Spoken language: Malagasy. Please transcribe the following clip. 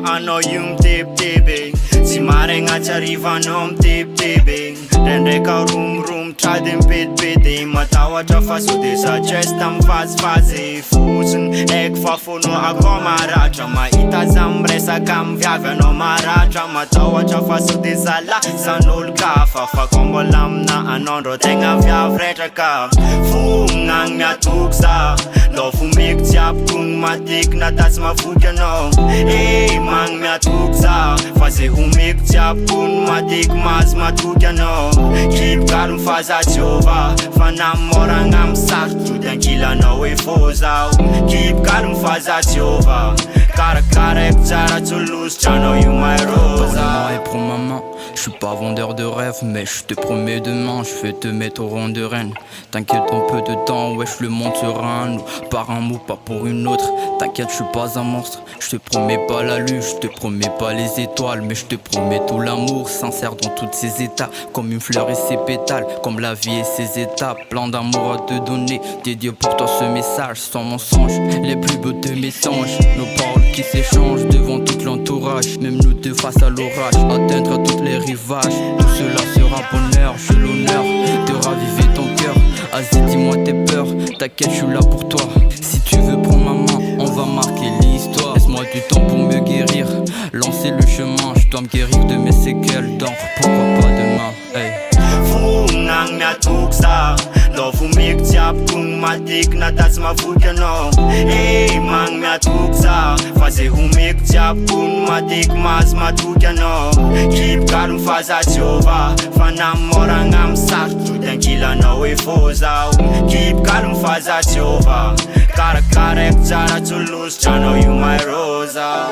anao io mitebiteby tsy maraigna tsy ariva anao mitebiteby ndraindraika romoromotra de mipetipety matahotra fa so de sagesse tamy fazifazy fotsiny haiko fa fono akao maratra mahita za miresaka amy viavy anao maratra matahotra fa so de zalasan'olo kafa fa ko mbola amina anao ndro tegna viavy retraka fognagny miatoky za ndao fomeko jiaby kogny matiky natatsy mavoky anao magny miatoky za fa zay homeko jiaby kogny matiky mahazo matoky anao kibokalo mifaza Jehova fa namoragna amy sarotro de ankilanao hoe fô zao kibokalo mifaza Jehova karakara haiko tsara tsy olositra anao io marosa. Et pour maman, je suis pas vendeur de rêve, mais je te promets demain, je vais te mettre au rang de reine. T'inquiète, en peu de temps, wesh, le monde sera un. Nous, par un mot, pas pour une autre. T'inquiète, je suis pas un monstre. Je te promets pas la lune, je te promets pas les étoiles, mais je te promets tout l'amour, sincère dans toutes ses états. Comme une fleur et ses pétales, comme la vie et ses étapes. Plein d'amour à te donner, dédié pour toi ce message. Sans mensonge, les plus beaux de mes songes. Nos paroles qui s'échangent devant tout l'entourage. Même nous deux face à l'orage, atteindre à tous les rivages. Tout cela sera bonheur, j'ai l'honneur de raviver ton cœur. Vas-y, dis-moi tes peurs, t'inquiète, je suis là pour toi. Si tu veux prendre ma main, on va marquer l'histoire. Laisse-moi du temps pour me guérir, lancer le chemin. Je dois me guérir de mes séquelles d'encre, pourquoi pas demain, hey. Fognagny miatoky za ndao fomeko jiaby kogny matiky natatsy mavoky anao magny miatoky za fa zay homeko jiaby kogny matiky mahazo matoky anao kibokalo mifaza Jehova fa namoragna amy sarotro de ankilanao hoe fô zao kibokalo mifaza Jehova karakara haiko tsara tsy olositra anao io marosa.